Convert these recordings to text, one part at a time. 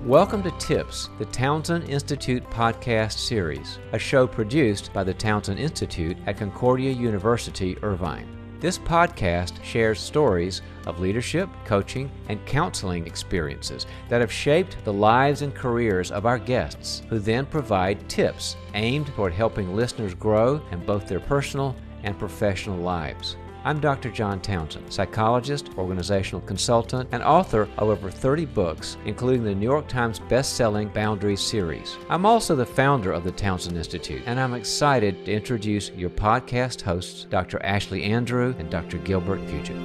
Welcome to Tips, the Townsend Institute podcast series, a show produced by the Townsend Institute at Concordia University Irvine. This podcast shares stories of leadership, coaching, and counseling experiences that have shaped the lives and careers of our guests, who then provide tips aimed toward helping listeners grow in both their personal and professional lives. I'm Dr. John Townsend, psychologist, organizational consultant, and author of over 30 books, including the New York Times best-selling Boundaries series. I'm also the founder of the Townsend Institute, and I'm excited to introduce your podcast hosts, Dr. Ashley Andrew and Dr. Gilbert Puget.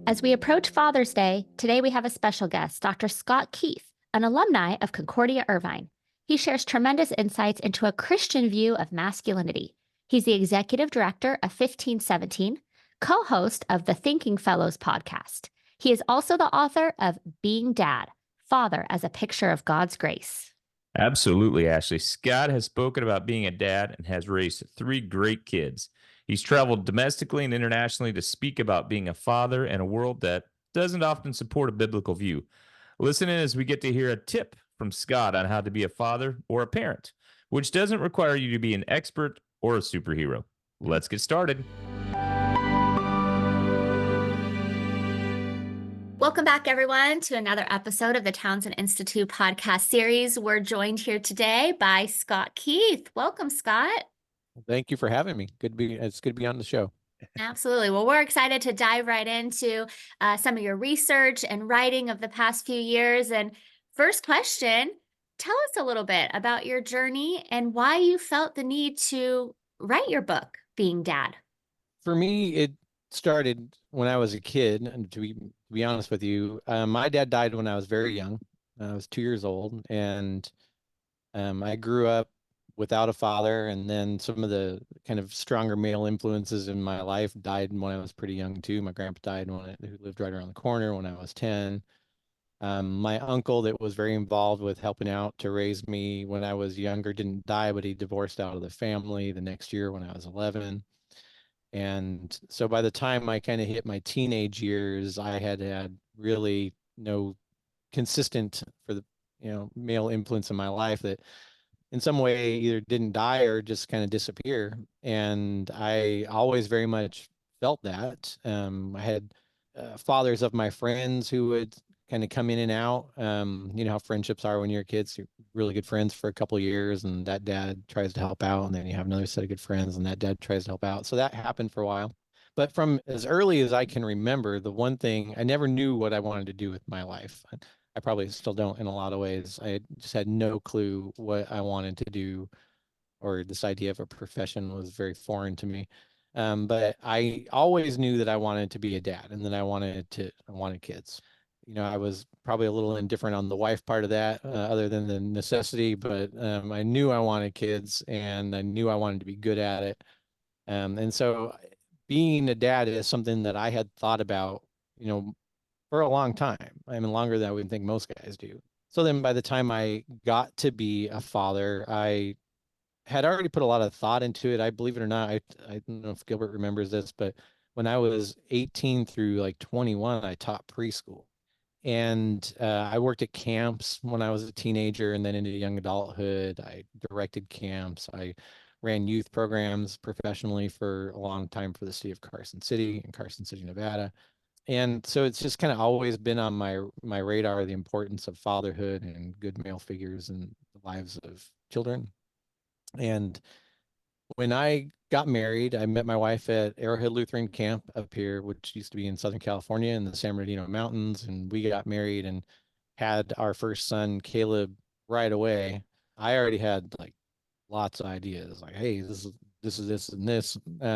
As we approach Father's Day, today we have a special guest, Dr. Scott Keith, an alumni of Concordia Irvine. He shares tremendous insights into a Christian view of masculinity. He's the executive director of 1517, co-host of the Thinking Fellows podcast. He is also the author of Being Dad, Father as a Picture of God's Grace. Absolutely, Ashley. Scott has spoken about being a dad and has raised 3 great kids. He's traveled domestically and internationally to speak about being a father in a world that doesn't often support a biblical view. Listen in as we get to hear a tip from Scott on how to be a father or a parent, which doesn't require you to be an expert or a superhero. Let's get started. Welcome back, everyone, to another episode of the Townsend Institute podcast series. We're joined here today by Scott Keith. Welcome, Scott. Thank you for having me. It's good to be on the show. Absolutely. Well, we're excited to dive right into some of your research and writing of the past few years. And first question, tell us a little bit about your journey and why you felt the need to write your book, Being Dad. For me, it started when I was a kid. And to be honest with you, my dad died when I was very young. I was 2 years old, and I grew up without a father. And then some of the kind of stronger male influences in my life died when I was pretty young too. My grandpa died who lived right around the corner when I was 10. My uncle that was very involved with helping out to raise me when I was younger didn't die, but he divorced out of the family the next year when I was 11. And so by the time I kind of hit my teenage years, I had really no consistent male influence in my life that in some way either didn't die or just kind of disappear. And I always very much felt that. I had fathers of my friends who would kind of come in and out. You know how friendships are when you're kids. You're really good friends for a couple of years, and that dad tries to help out, and then you have another set of good friends, and that dad tries to help out. So that happened for a while. But from as early as I can remember, the one thing, I never knew what I wanted to do with my life. I probably still don't in a lot of ways. I just had no clue what I wanted to do, or this idea of a profession was very foreign to me. But I always knew that I wanted to be a dad, and that I wanted kids. You know, I was probably a little indifferent on the wife part of that, other than the necessity, but I knew I wanted kids, and I knew I wanted to be good at it. And so being a dad is something that I had thought about, for a long time. I mean, longer than I would think most guys do. So then by the time I got to be a father, I had already put a lot of thought into it. I believe it or not, I don't know if Gilbert remembers this, but when I was 18 through like 21, I taught preschool. And I worked at camps when I was a teenager, and then into young adulthood. I directed camps. I ran youth programs professionally for a long time for the city of Carson City in Carson City, Nevada. And so it's just kind of always been on my radar, the importance of fatherhood and good male figures in the lives of children. And when I got married, I met my wife at Arrowhead Lutheran Camp up here, which used to be in Southern California in the San Bernardino Mountains. And we got married and had our first son, Caleb, right away. I already had like lots of ideas, like, hey, this is this and this. But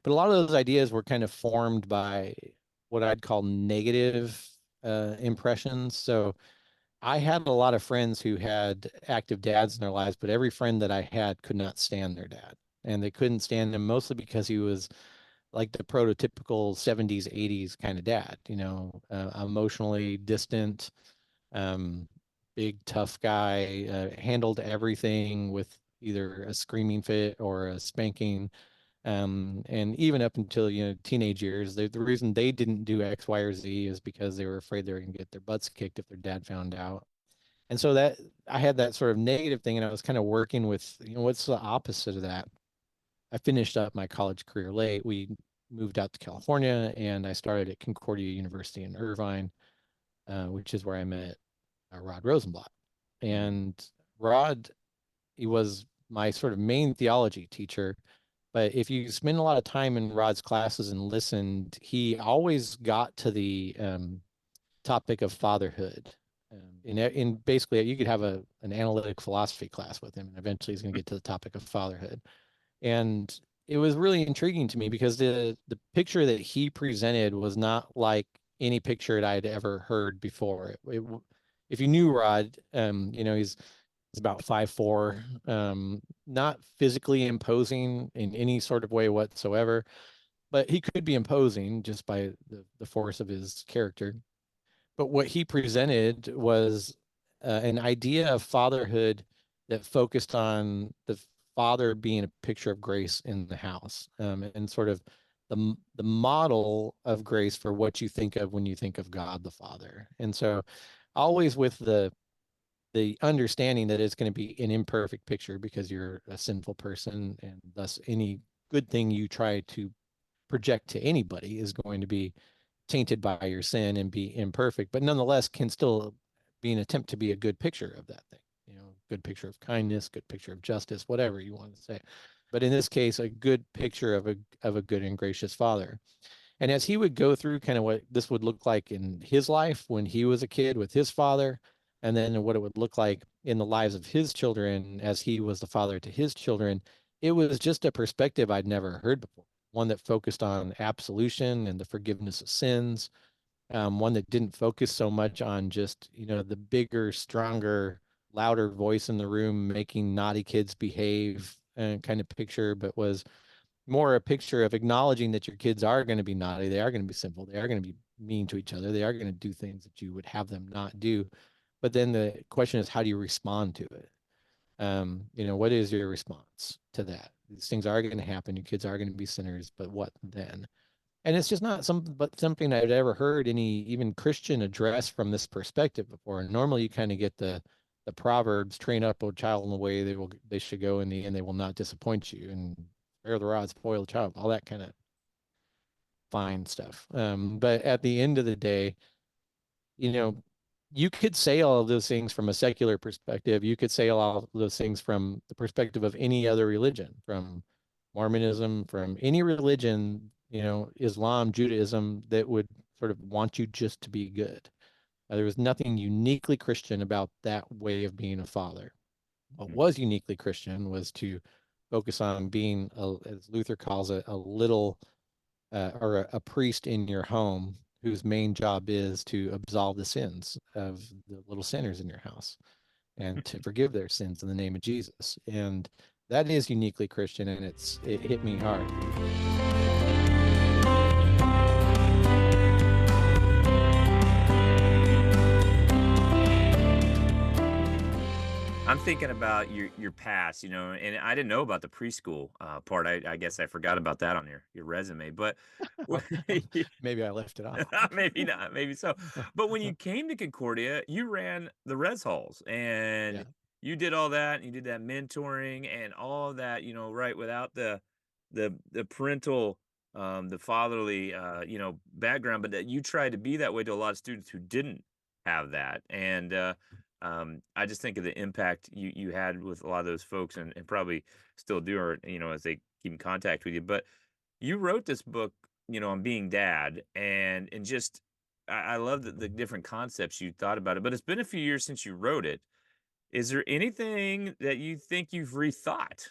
a lot of those ideas were kind of formed by what I'd call negative impressions. So I had a lot of friends who had active dads in their lives, but every friend that I had could not stand their dad. And they couldn't stand him mostly because he was like the prototypical 70s, 80s kind of dad, emotionally distant, big, tough guy, handled everything with either a screaming fit or a spanking. And even up until, teenage years, the reason they didn't do X, Y, or Z is because they were afraid they were going to get their butts kicked if their dad found out. And so that I had that sort of negative thing, and I was kind of working with, what's the opposite of that? I finished up my college career late. We moved out to California, and I started at Concordia University in Irvine, which is where I met Rod Rosenblatt. And Rod, he was my sort of main theology teacher. But if you spend a lot of time in Rod's classes and listened, he always got to the topic of fatherhood. In basically, you could have an analytic philosophy class with him, and eventually he's going to get to the topic of fatherhood. And it was really intriguing to me because the picture that he presented was not like any picture that I had ever heard before. If you knew Rod, he's about 5'4", not physically imposing in any sort of way whatsoever, but he could be imposing just by the force of his character. But what he presented was an idea of fatherhood that focused on the father being a picture of grace in the house, and sort of the model of grace for what you think of when you think of God the Father. And so always with the understanding that it's going to be an imperfect picture because you're a sinful person, and thus any good thing you try to project to anybody is going to be tainted by your sin and be imperfect, but nonetheless can still be an attempt to be a good picture of that thing. Good picture of kindness, good picture of justice, whatever you want to say. But in this case, a good picture of a good and gracious father. And as he would go through kind of what this would look like in his life when he was a kid with his father, and then what it would look like in the lives of his children as he was the father to his children, it was just a perspective I'd never heard before. One that focused on absolution and the forgiveness of sins. One that didn't focus so much on just, the bigger, stronger, louder voice in the room making naughty kids behave kind of picture, but was more a picture of acknowledging that your kids are going to be naughty. They are going to be sinful. They are going to be mean to each other. They are going to do things that you would have them not do. But then the question is, how do you respond to it? What is your response to that? These things are going to happen. Your kids are going to be sinners, but what then? And it's just not something I'd ever heard any even Christian address from this perspective before. And normally you kind of get the Proverbs, train up a child in the way they should go, in the end they will not disappoint you, and spare the rod, spoil the child, all that kind of fine stuff. But at the end of the day, you could say all of those things from a secular perspective. You could say all of those things from the perspective of any other religion, from Mormonism, from any religion, Islam, Judaism, that would sort of want you just to be good. There was nothing uniquely Christian about that way of being a father. What was uniquely Christian was to focus on being, as Luther calls it, a little or a priest in your home whose main job is to absolve the sins of the little sinners in your house and to forgive their sins in the name of Jesus. And that is uniquely Christian, and it hit me hard. I'm thinking about your past, and I didn't know about the preschool part. I guess I forgot about that on your resume, but maybe I left it off. Maybe not, maybe so. But when you came to Concordia, you ran the res halls, and you did all that, and you did that mentoring and all of that, right, without the parental, the fatherly, background, but that you tried to be that way to a lot of students who didn't have that. And I just think of the impact you had with a lot of those folks, and probably still do, or, as they keep in contact with you. But you wrote this book, on being dad, and just, I love the different concepts you thought about it, but it's been a few years since you wrote it. Is there anything that you think you've rethought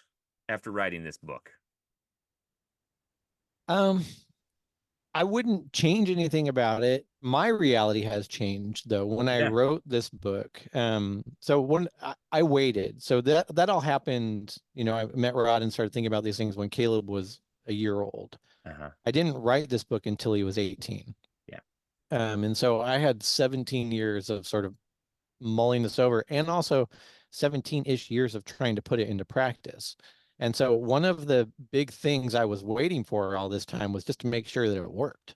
after writing this book? I wouldn't change anything about it. My reality has changed though when I wrote this book. So when I waited, so that all happened, I met Rod and started thinking about these things when Caleb was a year old. I didn't write this book until he was 18. Yeah. And so I had 17 years of sort of mulling this over, and also 17-ish years of trying to put it into practice. And so one of the big things I was waiting for all this time was just to make sure that it worked.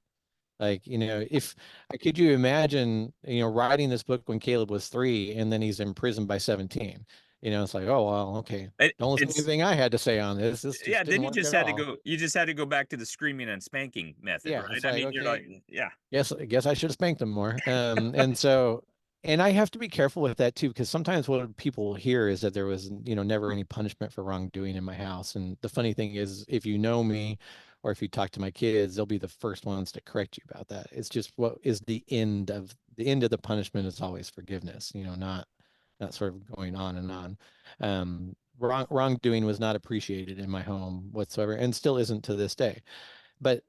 Like, if could you imagine, writing this book when Caleb was 3 and then he's in prison by 17? It's like, oh, well, okay. Don't listen to It's anything I had to say on this. This yeah. just Then didn't you work just at had to all. go. You just had to go back to the screaming and spanking method, Yeah, right? it's I like, mean, you're like, okay, yeah, yes, I guess I should have spanked them more. And so, and I have to be careful with that too, because sometimes what people hear is that there was, never any punishment for wrongdoing in my house. And the funny thing is, if you know me, or if you talk to my kids, they'll be the first ones to correct you about that. It's just what is the end of the punishment is always forgiveness, not sort of going on and on. Wrongdoing was not appreciated in my home whatsoever, and still isn't to this day. But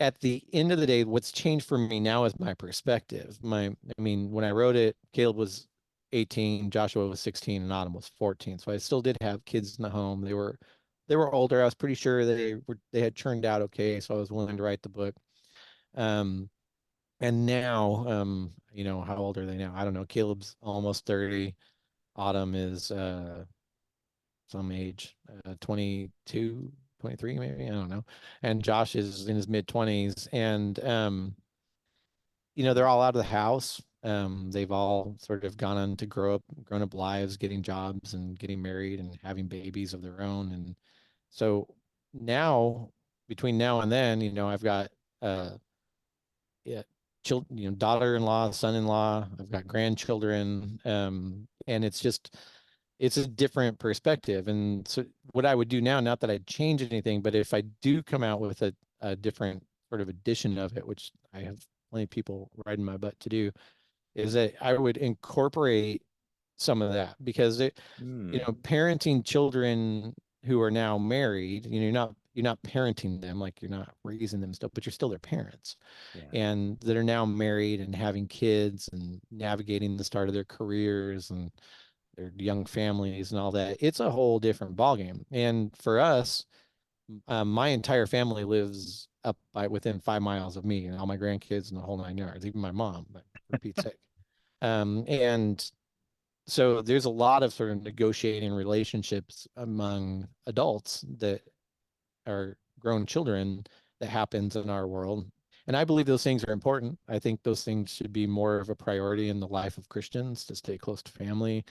at the end of the day, what's changed for me now is my perspective. When I wrote it, Caleb was 18, Joshua was 16, and Autumn was 14. So I still did have kids in the home. They were older. I was pretty sure they had turned out okay. So I was willing to write the book. Um, and now, how old are they now? I don't know. Caleb's almost 30. Autumn is some age, 22, 23 maybe, I don't know. And Josh is in his mid 20s, and they're all out of the house. They've all sort of gone on to grown up lives, getting jobs and getting married and having babies of their own. And so now, between now and then, I've got yeah, children, daughter-in-law, son-in-law, I've got grandchildren, and it's a different perspective. And so what I would do now, not that I'd change anything, but if I do come out with a different sort of edition of it, which I have plenty of people riding my butt to do, is that I would incorporate some of that, because parenting children who are now married, you're not parenting them, like you're not raising them still, but you're still their parents, yeah. and that are now married and having kids and navigating the start of their careers and their young families and all that. It's a whole different ballgame. And for us, my entire family lives up within 5 miles of me, and all my grandkids and the whole 9 yards, even my mom, but for Pete's sake. And so there's a lot of sort of negotiating relationships among adults that are grown children that happens in our world. And I believe those things are important. I think those things should be more of a priority in the life of Christians, to stay close to family,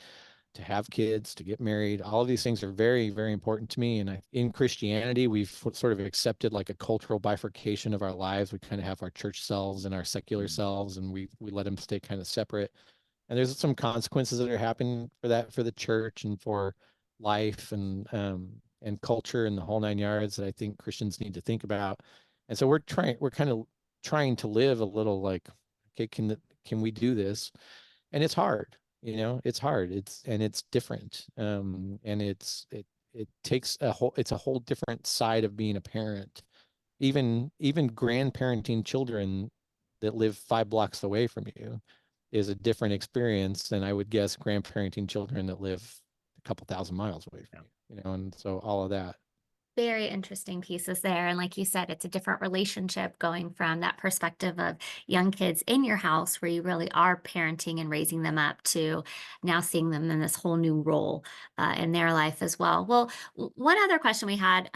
to have kids, to get married. All of these things are very, very important to me. And in Christianity, we've sort of accepted like a cultural bifurcation of our lives. We kind of have our church selves and our secular selves, and we let them stay kind of separate. And there's some consequences that are happening for that, for the church and for life and culture and the whole 9 yards, that I think Christians need to think about. And so we're kind of trying to live a little like, okay, can we do this? And it's hard. It's hard. It's different. And it takes it's a whole different side of being a parent. Even grandparenting children that live 5 blocks away from you is a different experience than, I would guess, grandparenting children that live a couple thousand miles away from you, and so all of that. Very interesting pieces there. And like you said, it's a different relationship going from that perspective of young kids in your house where you really are parenting and raising them up, to now seeing them in this whole new role in their life as well. Well, one other question we had,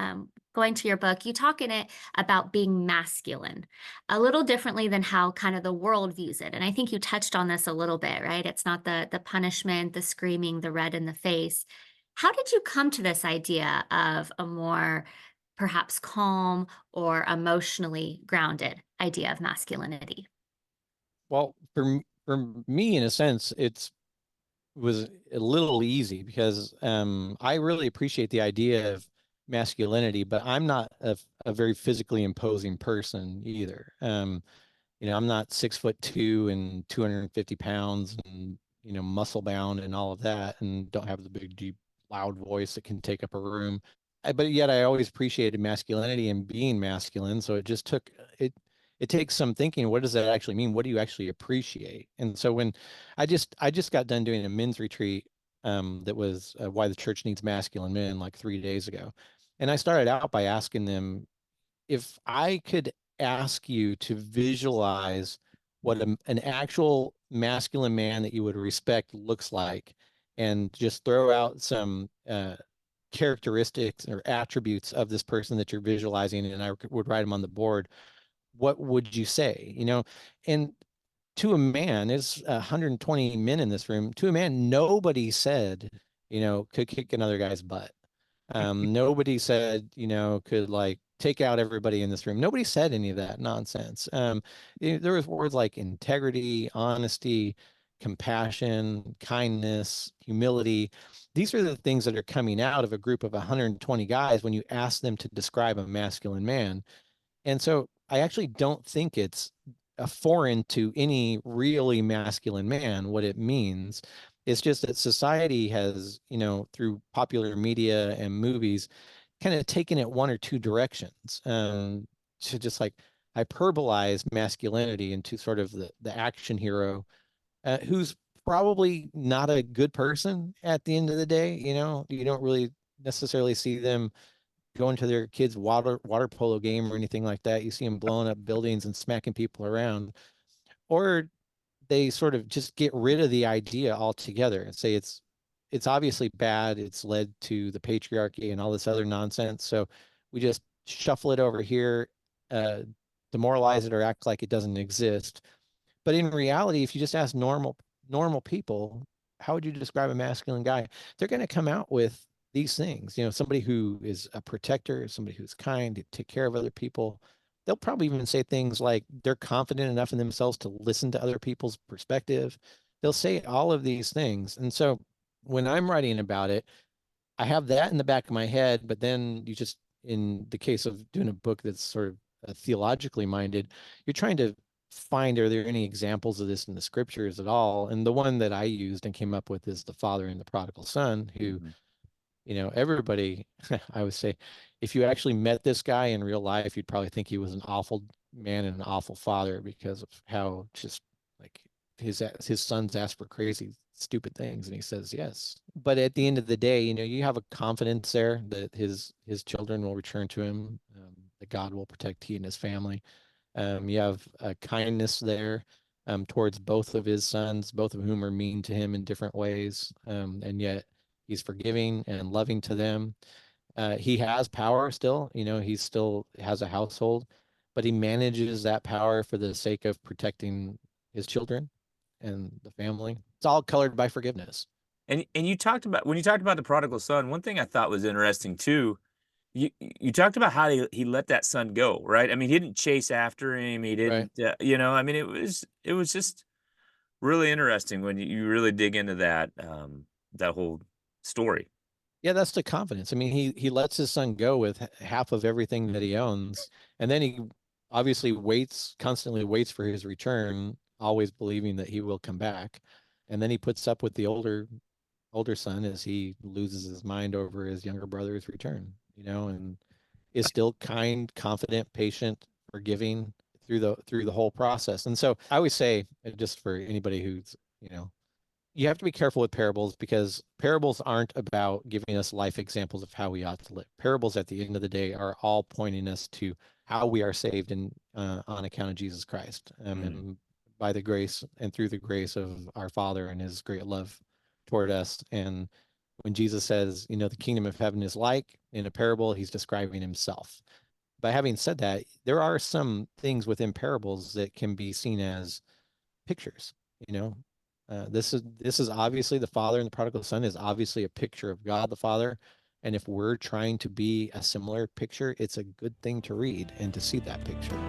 going to your book, you talk in it about being masculine a little differently than how kind of the world views it. And I think you touched on this a little bit, right? It's not the punishment, the screaming, the red in the face. How did you come to this idea of a more perhaps calm or emotionally grounded idea of masculinity? Well, for me, in a sense, was a little easy, because I really appreciate the idea of masculinity, but I'm not a very physically imposing person either. I'm not 6'2" and 250 pounds and, muscle bound and all of that, and don't have the big, deep, loud voice that can take up a room. But yet I always appreciated masculinity and being masculine. So it takes some thinking. What does that actually mean? What do you actually appreciate? And so when I just got done doing a men's retreat, that was why the church needs masculine men, like 3 days ago. And I started out by asking them, if I could ask you to visualize what an actual masculine man that you would respect looks like, and just throw out some characteristics or attributes of this person that you're visualizing, and I would write them on the board, what would you say? And to a man, there's 120 men in this room. To a man, nobody said, could kick another guy's butt. Nobody said, could like take out everybody in this room. Nobody said any of that nonsense. There was words like integrity, honesty, compassion, kindness, humility. These are the things that are coming out of a group of 120 guys when you ask them to describe a masculine man. And so I actually don't think it's a foreign to any really masculine man what it means. It's just that society has, through popular media and movies, kind of taken it one or two directions, to just like hyperbolize masculinity into sort of the action hero, who's probably not a good person at the end of the day. You don't really necessarily see them going to their kids' water polo game or anything like that. You see them blowing up buildings and smacking people around, or they sort of just get rid of the idea altogether and say it's obviously bad. It's led to the patriarchy and all this other nonsense. So we just shuffle it over here, demoralize it, or act like it doesn't exist. But in reality, if you just ask normal people, how would you describe a masculine guy? They're going to come out with these things. Somebody who is a protector, somebody who's kind, to take care of other people. They'll probably even say things like they're confident enough in themselves to listen to other people's perspective. They'll say all of these things. And so when I'm writing about it, I have that in the back of my head, but then you just, in the case of doing a book that's sort of theologically minded, you're trying to find, are there any examples of this in the scriptures at all? And the one that I used and came up with is the father and the prodigal son, who, everybody, I would say, if you actually met this guy in real life, you'd probably think he was an awful man and an awful father because of how just like his sons ask for crazy, stupid things, and he says yes. But at the end of the day, you have a confidence there that his children will return to him, that God will protect he and his family. You have a kindness there towards both of his sons, both of whom are mean to him in different ways, and yet he's forgiving and loving to them. He has power still, he still has a household, but he manages that power for the sake of protecting his children and the family. It's all colored by forgiveness. And you talked about, when you talked about the prodigal son, one thing I thought was interesting too, you talked about how he let that son go, right? I mean, he didn't chase after him. He didn't, I mean, it was just really interesting when you really dig into that, that whole story. Yeah, that's the confidence. I mean, he lets his son go with half of everything that he owns, and then he obviously constantly waits for his return, always believing that he will come back. And then he puts up with the older son as he loses his mind over his younger brother's return, and is still kind, confident, patient, forgiving through the whole process. And so I always say, just for anybody who's, you have to be careful with parables, because parables aren't about giving us life examples of how we ought to live. Parables at the end of the day are all pointing us to how we are saved on account of Jesus Christ, and by the grace and through the grace of our Father and his great love toward us. And when Jesus says, the kingdom of heaven is like, in a parable, he's describing himself. But having said that, there are some things within parables that can be seen as pictures. This is obviously, the father and the prodigal son is obviously a picture of God the Father. And if we're trying to be a similar picture, it's a good thing to read and to see that picture.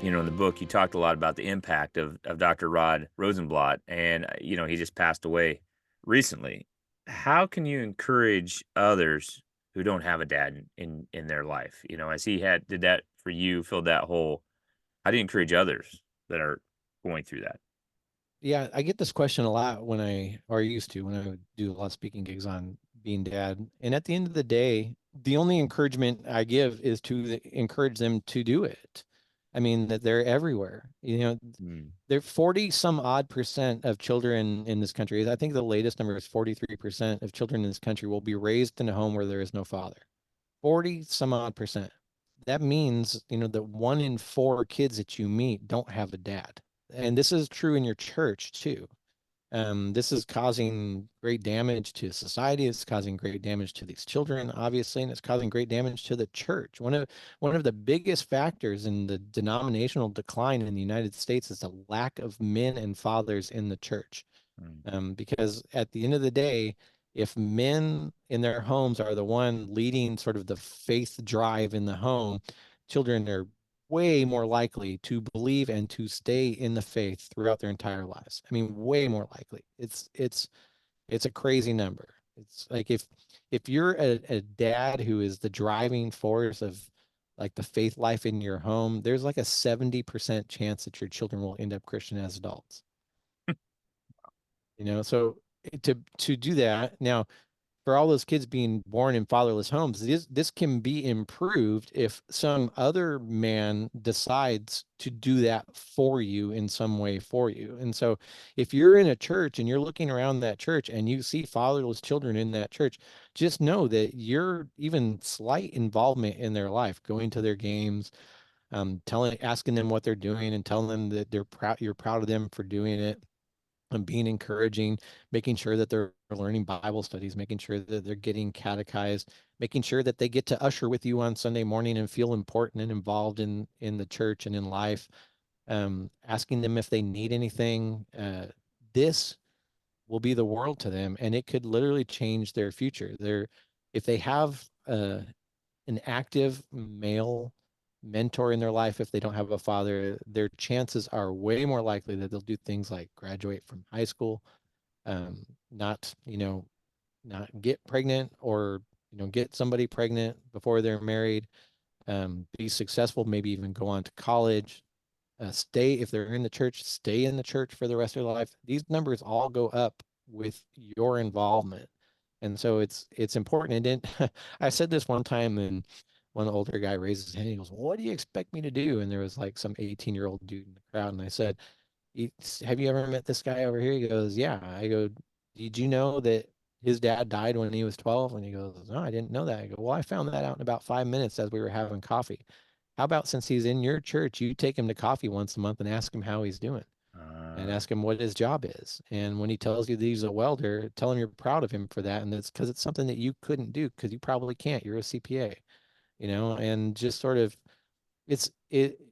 In the book, you talked a lot about the impact of Dr. Rod Rosenblatt, and, he just passed away recently. How can you encourage others who don't have a dad in their life? As he did that for you, filled that hole. How do you encourage others that are going through that? Yeah, I get this question a lot when I used to, when I would do a lot of speaking gigs on being dad. And at the end of the day, the only encouragement I give is to encourage them to do it. I mean, that they're everywhere. There 40 some odd % of children in this country. I think the latest number is 43% of children in this country will be raised in a home where there is no father. 40 some odd %. that means, that 1 in 4 kids that you meet don't have a dad. And this is true in your church too. This is causing great damage to society. It's causing great damage to these children, obviously, and it's causing great damage to the church. One of the biggest factors in the denominational decline in the United States is the lack of men and fathers in the church. Because at the end of the day, if men in their homes are the one leading sort of the faith drive in the home, children are way more likely to believe and to stay in the faith throughout their entire lives. I mean, way more likely. It's a crazy number. It's like if you're a dad who is the driving force of like the faith life in your home, there's like a 70% chance that your children will end up Christian as adults. So to do that now, for all those kids being born in fatherless homes, this can be improved if some other man decides to do that for you in some way for you. And so if you're in a church and you're looking around that church and you see fatherless children in that church, just know that your even slight involvement in their life, going to their games, asking them what they're doing and telling them that you're proud of them for doing it, and being encouraging, making sure that they're learning Bible studies, making sure that they're getting catechized, making sure that they get to usher with you on Sunday morning and feel important and involved in the church and in life, asking them if they need anything. This will be the world to them, and it could literally change their future. If they have an active male mentor in their life, if they don't have a father, their chances are way more likely that they'll do things like graduate from high school, not get pregnant or get somebody pregnant before they're married, be successful, maybe even go on to college, stay, if they're in the church, stay in the church for the rest of their life. These numbers all go up with your involvement. And so it's important. And then I said this one time, and one older guy raised his hand. He goes, "What do you expect me to do?" And there was like some 18-year-old dude in the crowd. And I said, "Have you ever met this guy over here?" He goes, "Yeah." I go, "Did you know that his dad died when he was 12?" And he goes, "No, I didn't know that." I go, "Well, I found that out in about 5 minutes as we were having coffee. How about, since he's in your church, you take him to coffee once a month and ask him how he's doing, and ask him what his job is. And when he tells you that he's a welder, tell him you're proud of him for that. And it's because it's something that you couldn't do, because you probably can't. You're a CPA, and just sort of,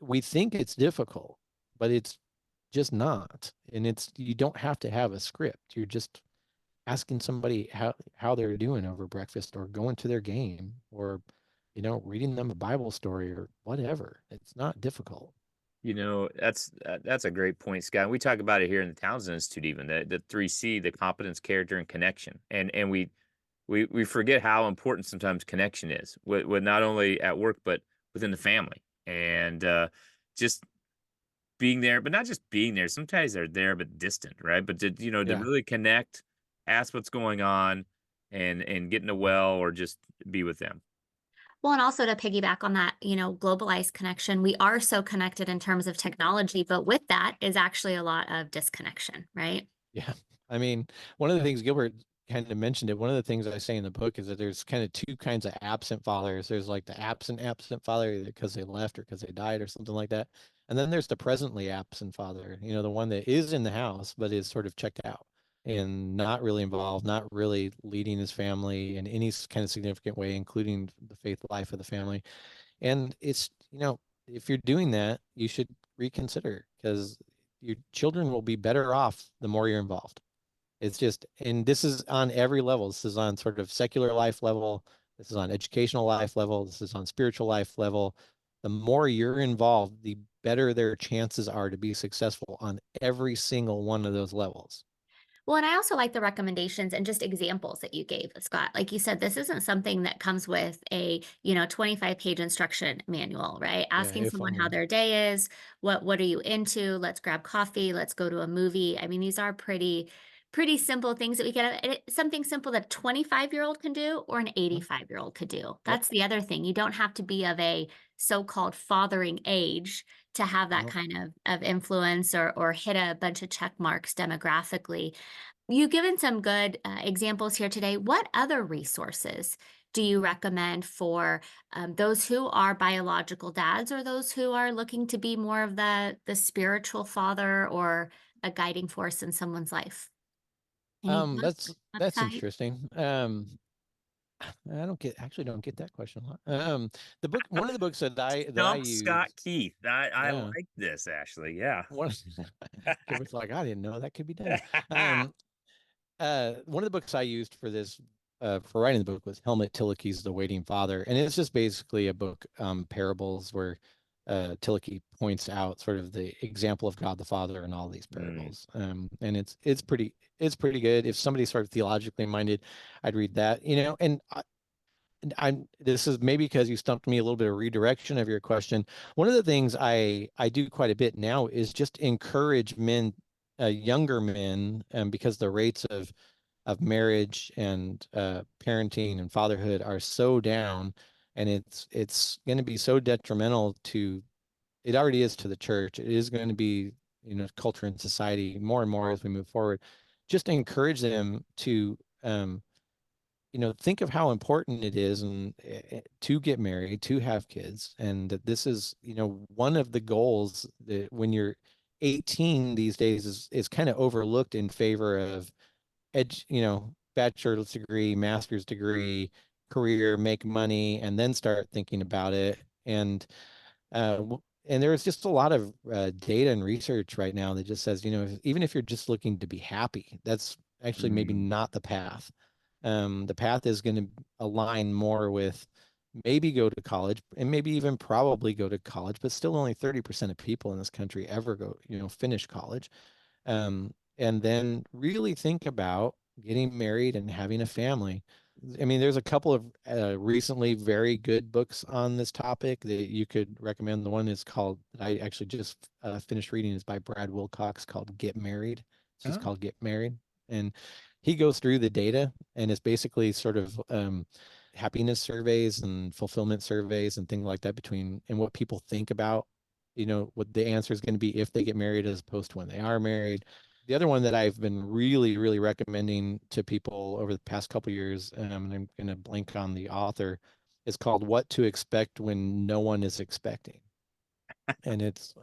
we think it's difficult, but it's just not. And you don't have to have a script. You're just asking somebody how they're doing over breakfast, or going to their game, or reading them a Bible story or whatever. It's not difficult. That's a great point, Scott. We talk about it here in the Townsend Institute, even the 3C, the competence, character, and connection. And we forget how important sometimes connection is, with not only at work but within the family, and just being there, but not just being there. Sometimes they're there but distant, right? But to Yeah. really connect, ask what's going on, and get in a well, or just be with them. Well, and also to piggyback on that, globalized connection, we are so connected in terms of technology, but with that is actually a lot of disconnection, right? Yeah. I mean, one of the things Gilbert kind of mentioned it, one of the things I say in the book is that there's kind of 2 kinds of absent fathers. There's like the absent father, either because they left or because they died or something like that. And then there's the presently absent father, the one that is in the house, but is sort of checked out and not really involved, not really leading his family in any kind of significant way, including the faith life of the family. And it's, if you're doing that, you should reconsider, because your children will be better off the more you're involved. It's just, and this is on every level. This is on sort of secular life level. This is on educational life level. This is on spiritual life level. The more you're involved, the better their chances are to be successful on every single one of those levels. Well, and I also like the recommendations and just examples that you gave, Scott. Like you said, this isn't something that comes with a, 25-page instruction manual, right? Yeah, Asking if someone how only. their day is, what are you into? Let's grab coffee, let's go to a movie. I mean, these are pretty simple things that we can, something simple that a 25-year-old can do or an 85-year-old could do. Yep. That's the other thing. You don't have to be of a so-called fathering age to have that Nope. kind of influence or hit a bunch of check marks demographically. you've given some good examples here today. What other resources do you recommend for those who are biological dads or those who are looking to be more of the spiritual father or a guiding force in someone's life? Any That's website? interesting. I don't get that question a lot. One of the books that I Stump Scott use, Keith. I yeah, like this actually. Yeah. one Gilbert's like, I didn't know that could be done. One of the books I used for this, for writing the book was Helmut Tillich's The Waiting Father. And it's just basically a book, parables where Tillich points out sort of the example of God the Father in all these parables. And it's pretty good. If somebody's sort of theologically minded, I'd read that, and this is maybe because you stumped me a little bit of redirection of your question. One of the things I do quite a bit now is just encourage men, younger men, because the rates of marriage and parenting and fatherhood are so down, and it's going to be so detrimental to, it already is to the church. It is going to be, culture and society more and more as we move forward. Just encourage them to think of how important it is and to get married, to have kids, and that this is, one of the goals that when you're 18 these days is kind of overlooked in favor of bachelor's degree, master's degree, career, make money, and then start thinking about it. Uh, and there's just a lot of data and research right now that just says, even if you're just looking to be happy, that's actually maybe Mm, not the path. The path is going to align more with maybe go to college and maybe even probably go to college, but still only 30% of people in this country ever go, finish college. And then really think about getting married and having a family. I mean, there's a couple of recently very good books on this topic that you could recommend. The one is called, I actually just finished reading, is by Brad Wilcox, called Get Married. It's just oh, called Get Married. And he goes through the data, and it's basically sort of happiness surveys and fulfillment surveys and things like that and what people think about, what the answer is going to be if they get married as opposed to when they are married. The other one that I've been really, really recommending to people over the past couple of years, and I'm going to blank on the author, is called What to Expect When No One is Expecting. And it's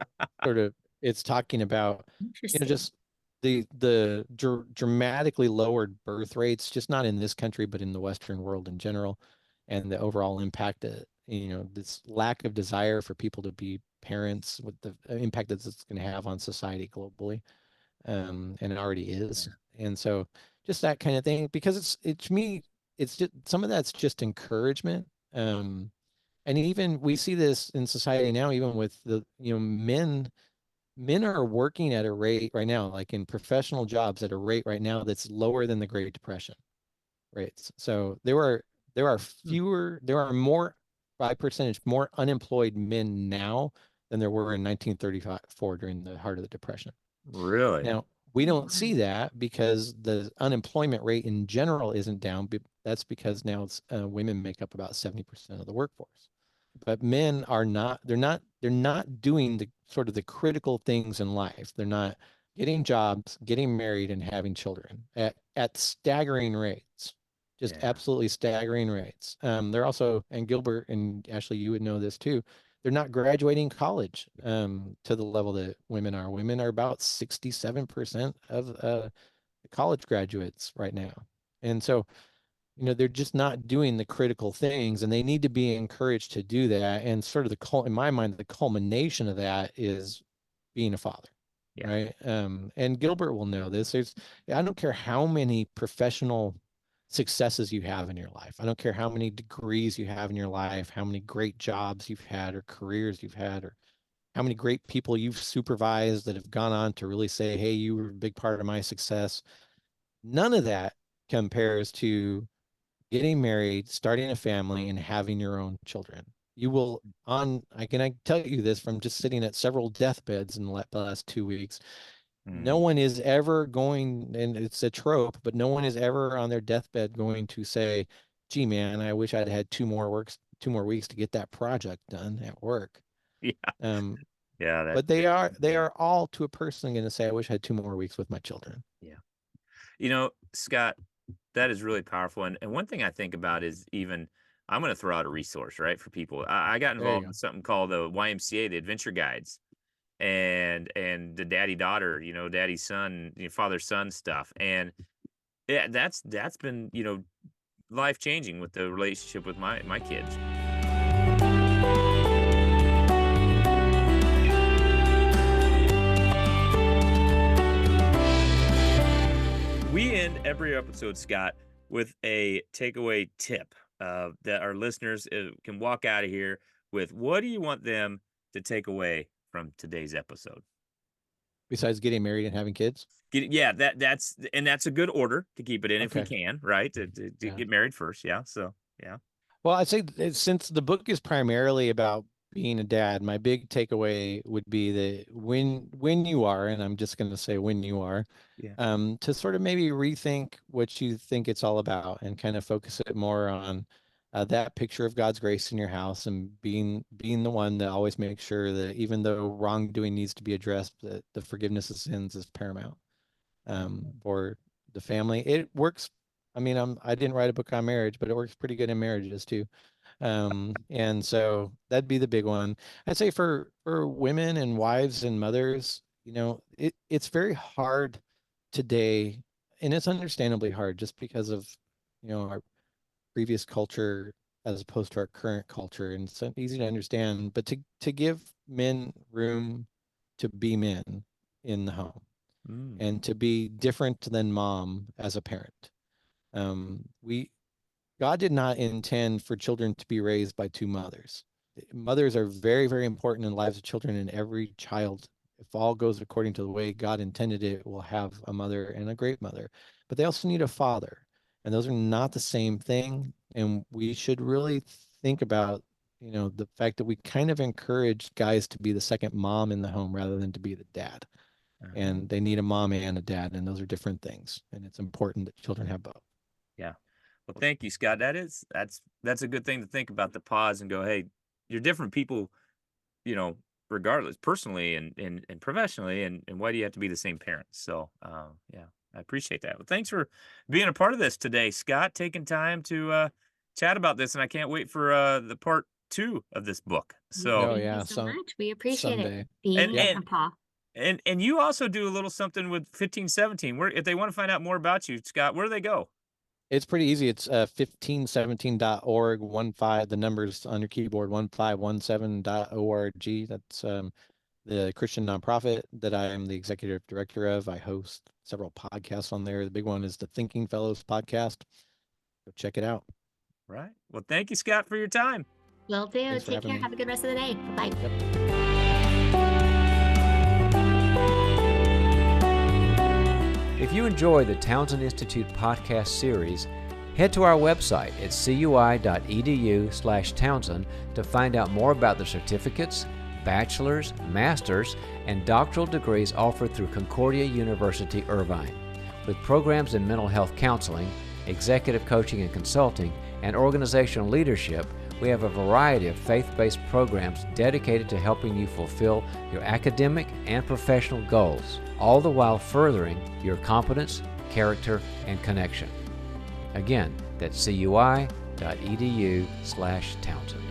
talking about, Interesting. just the dramatically lowered birth rates, just not in this country, but in the Western world in general, and the overall impact that, this lack of desire for people to be parents, with the impact that it's going to have on society globally, and it already is. And so just that kind of thing, because to me, it's just some of that's just encouragement. And even we see this in society now, even with the, men are working at a rate right now, like in professional jobs at a rate right now that's lower than the Great Depression rates. So there are more by percentage, more unemployed men now than there were in 1934 during the heart of the Depression. really? Now, we don't see that because the unemployment rate in general isn't down. That's because now women make up about 70% of the workforce. But men are not, they're not doing the sort of the critical things in life. They're not getting jobs, getting married, and having children at staggering rates, just Yeah. absolutely staggering rates. They're also, and Gilbert and Ashley, you would know this too, they're not graduating college to the level that women are. Women are about 67% of college graduates right now. And so, they're just not doing the critical things, and they need to be encouraged to do that. And sort of in my mind, the culmination of that is being a father, Yeah. right? And Gilbert will know this. I don't care how many professional successes you have in your life. I don't care how many degrees you have in your life, how many great jobs you've had or careers you've had, or how many great people you've supervised that have gone on to really say, hey, you were a big part of my success. None of that compares to getting married, starting a family, and having your own children. You will I can tell you this from just sitting at several deathbeds in the last 2 weeks. No Mm. one is ever going, and it's a trope, but no one is ever on their deathbed going to say, gee, man, I wish I'd had 2 more weeks to get that project done at work. Yeah. Um, Yeah. but they are all to a person going to say, I wish I had 2 more weeks with my children. Yeah. Scott, that is really powerful. And one thing I think about is even, I'm going to throw out a resource, right, for people. I got There you involved go. in something called the YMCA, the Adventure Guides, and the daddy daughter, daddy son, father son stuff. And yeah, that's been, life changing with the relationship with my kids. We end every episode, Scott, with a takeaway tip that our listeners can walk out of here with. What do you want them to take away from today's episode? Besides getting married and having kids? Yeah, that's a good order to keep it in if we Okay. can, right? To Yeah. get married first, yeah. So yeah. Well, I'd say since the book is primarily about being a dad, my big takeaway would be that when you are, and I'm just going to say when you are, Yeah. to sort of maybe rethink what you think it's all about and kind of focus it more on that picture of God's grace in your house and being the one that always makes sure that even though wrongdoing needs to be addressed, that the forgiveness of sins is paramount for the family. It works. I mean, I didn't write a book on marriage, but it works pretty good in marriages too. And so that'd be the big one. I'd say for women and wives and mothers, it's very hard today, and it's understandably hard just because of, our previous culture as opposed to our current culture. And it's easy to understand, but to give men room to be men in the home and to be different than mom as a parent. God did not intend for children to be raised by two mothers. Mothers are very, very important in the lives of children, and every child, if all goes according to the way God intended it, will have a mother and a great mother. But they also need a father, and those are not the same thing. And we should really think about, the fact that we kind of encourage guys to be the second mom in the home rather than to be the dad. And they need a mom and a dad, and those are different things. And it's important that children have both. Yeah. Well, thank you, Scott. That's a good thing to think about, the pause and go, hey, you're different people, regardless, personally and professionally, and why do you have to be the same parents? So, yeah, I appreciate that. Well, thanks for being a part of this today, Scott, taking time to chat about this, and I can't wait for the part 2 of this book. So, Oh Thank yeah, you so much. We appreciate someday. it being And- a Grandpa. and you also do a little something with 1517. Where, if they want to find out more about you, Scott, where do they go? It's pretty easy. It's 1517.org, 15, the numbers on your keyboard, 1517.org. That's the Christian nonprofit that I am the executive director of. I host several podcasts on there. The big one is the Thinking Fellows podcast. Go check it out. Right. Well, thank you, Scott, for your time. Will do. Thanks for Take having care. me. Have a good rest of the day. Bye-bye. Yep. If you enjoy the Townsend Institute podcast series, head to our website at cui.edu/Townsend to find out more about the certificates, bachelor's, master's, and doctoral degrees offered through Concordia University Irvine. With programs in mental health counseling, executive coaching and consulting, and organizational leadership, we have a variety of faith-based programs dedicated to helping you fulfill your academic and professional goals, all the while furthering your competence, character, and connection. Again, that's cui.edu/Townsend.